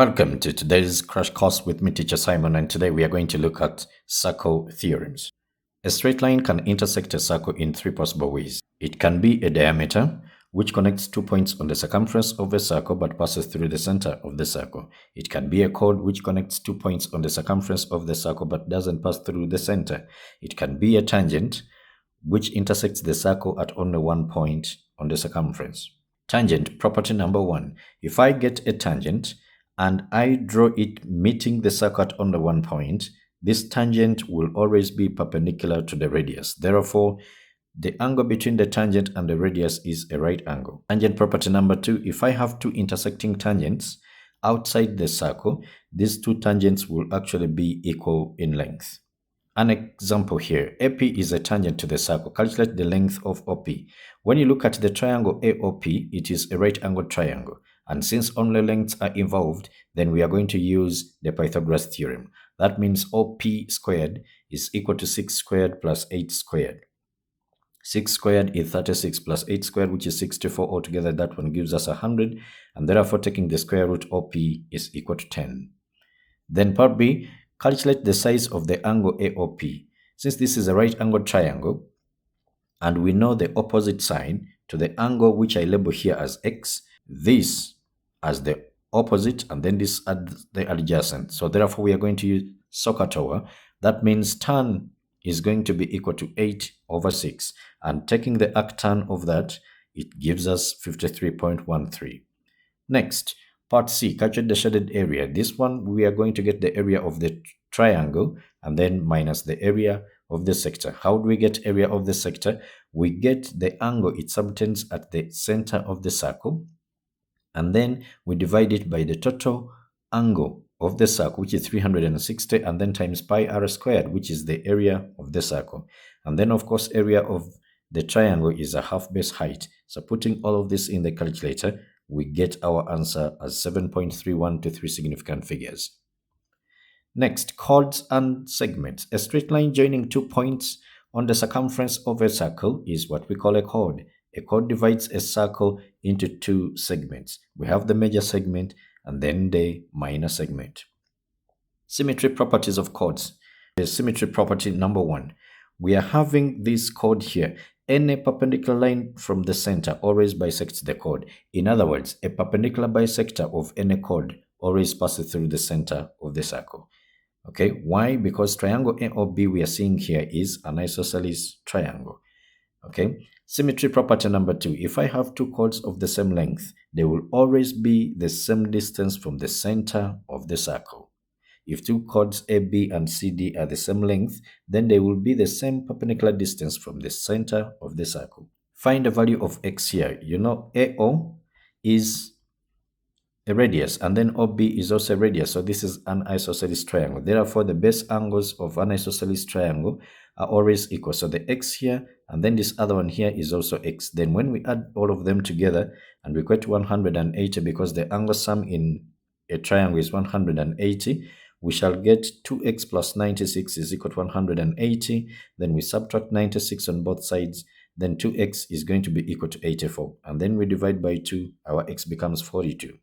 Welcome to today's crash course with me, Teacher Simon, and today we are going to look at circle theorems. A straight line can intersect a circle in three possible ways. It can be a diameter, which connects 2 points on the circumference of a circle but passes through the center of the circle. It can be a chord, which connects 2 points on the circumference of the circle but doesn't pass through the center. It can be a tangent, which intersects the circle at only 1 point on the circumference. Tangent, property number 1. If I get a tangent, and I draw it meeting the circle at only 1 point, this tangent will always be perpendicular to the radius. Therefore, the angle between the tangent and the radius is a right angle. Tangent property number 2, if I have two intersecting tangents outside the circle, these two tangents will actually be equal in length. An example here, AP is a tangent to the circle. Calculate the length of OP. When you look at the triangle AOP, it is a right angled triangle. And since only lengths are involved, then we are going to use the Pythagoras theorem. That means OP squared is equal to 6 squared plus 8 squared. 6 squared is 36 plus 8 squared, which is 64 altogether. That one gives us 100. And therefore, taking the square root, OP is equal to 10. Then part B, calculate the size of the angle AOP. Since this is a right angled triangle, and we know the opposite sign to the angle which I label here as X, this as the opposite, and then this as the adjacent. So therefore, we are going to use SOHCAHTOA. That means tan is going to be equal to 8/6. And taking the arctan of that, it gives us 53.13. Next, part C, calculate the shaded area. This one, we are going to get the area of the triangle and then minus the area of the sector. How do we get area of the sector? We get the angle it subtends at the center of the circle, and then we divide it by the total angle of the circle, which is 360, and then times pi r squared, which is the area of the circle. And then, of course, area of the triangle is a half base height. So putting all of this in the calculator, we get our answer as 7.31 to 3 significant figures. Next, chords and segments. A straight line joining 2 points on the circumference of a circle is what we call a chord. A chord divides a circle into 2 segments. We have the major segment and then the minor segment. Symmetry properties of chords. The symmetry property number 1. We are having this chord here. Any perpendicular line from the center always bisects the chord. In other words, a perpendicular bisector of any chord always passes through the center of the circle. Okay, why? Because triangle AOB we are seeing here is an isosceles triangle. Okay, symmetry property number 2. If I have two chords of the same length, they will always be the same distance from the center of the circle. If two chords AB and CD are the same length, then they will be the same perpendicular distance from the center of the circle. Find the value of X here. You know, AO is a radius, and then OB is also a radius. So this is an isosceles triangle. Therefore, the base angles of an isosceles triangle are always equal. So the X here, and then this other one here is also X. Then when we add all of them together, and we get 180, because the angle sum in a triangle is 180, we shall get 2x plus 96 is equal to 180. Then we subtract 96 on both sides. Then 2x is going to be equal to 84. And then we divide by 2. Our x becomes 42.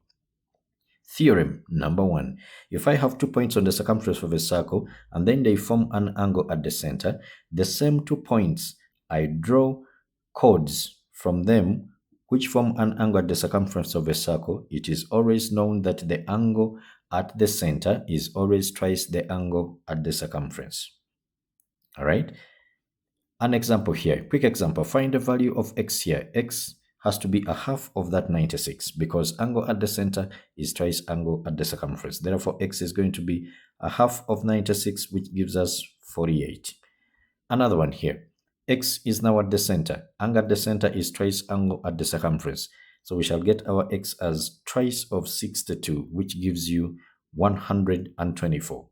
Theorem number 1. If I have 2 points on the circumference of a circle and then they form an angle at the center, the same 2 points, I draw chords from them which form an angle at the circumference of a circle. It is always known that the angle at the center is always twice the angle at the circumference. All right. An example here, quick example. Find the value of x here. X has to be a half of that 96 because angle at the center is twice angle at the circumference. Therefore, x is going to be a half of 96, which gives us 48. Another one here. X is now at the center. Angle at the center is twice angle at the circumference. So we shall get our x as twice of 62, which gives you 124.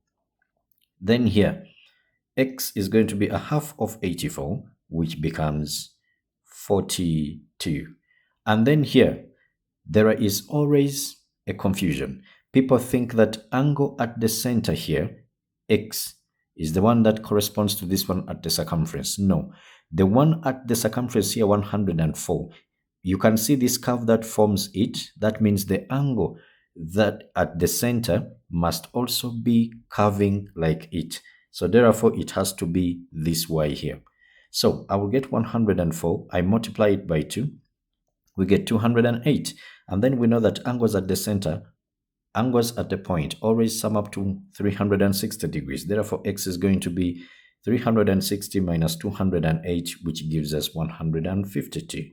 Then here, x is going to be a half of 84, which becomes 42. And then here, there is always a confusion. People think that angle at the center here, x, is the one that corresponds to this one at the circumference. No, the one at the circumference here, 104. You can see this curve that forms it. That means the angle that at the center must also be curving like it. So therefore, it has to be this y here. So I will get 104. I multiply it by 2. We get 208. And then we know that angles at the center, angles at the point, always sum up to 360 degrees. Therefore, x is going to be 360 minus 208, which gives us 152.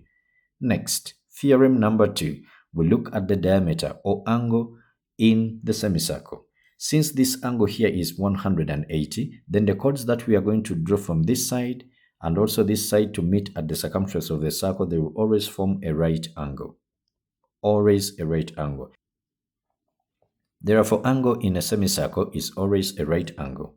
Next, theorem number 2. We look at the diameter or angle in the semicircle. Since this angle here is 180, then the chords that we are going to draw from this side and also this side to meet at the circumference of the circle, they will always form a right angle. Always a right angle. Therefore, angle in a semicircle is always a right angle.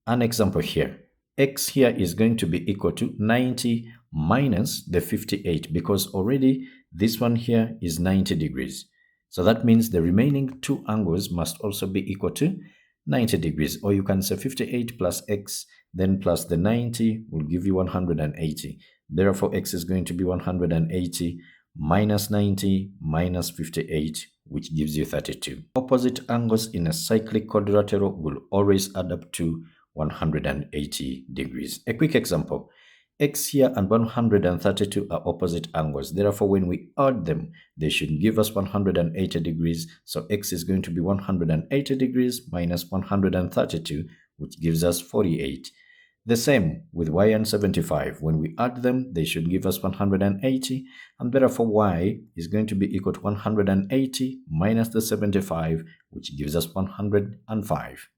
An example here. X here is going to be equal to 90 minus the 58 because already this one here is 90 degrees. So that means the remaining two angles must also be equal to 90 degrees. Or you can say 58 plus x, then plus the 90 will give you 180. Therefore, x is going to be 180 minus 90 minus 58, which gives you 32. Opposite angles in a cyclic quadrilateral will always add up to 180 degrees. A quick example. X here and 132 are opposite angles. Therefore, when we add them, they should give us 180 degrees. So x is going to be 180 degrees minus 132, which gives us 48. The same with y and 75. When we add them, they should give us 180, and therefore y is going to be equal to 180 minus the 75, which gives us 105.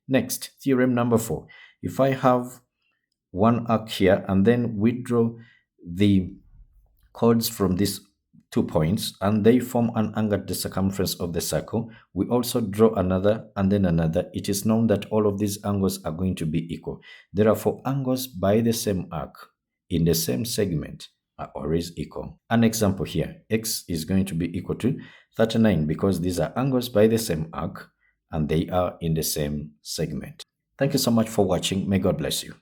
Next, theorem number 4. If I have one arc here and then we draw the chords from these 2 points and they form an angle at the circumference of the circle, we also draw another and then another. It is known that all of these angles are going to be equal. Therefore, angles by the same arc in the same segment are always equal. An example here, x is going to be equal to 39 because these are angles by the same arc and they are in the same segment. Thank you so much for watching. May God bless you.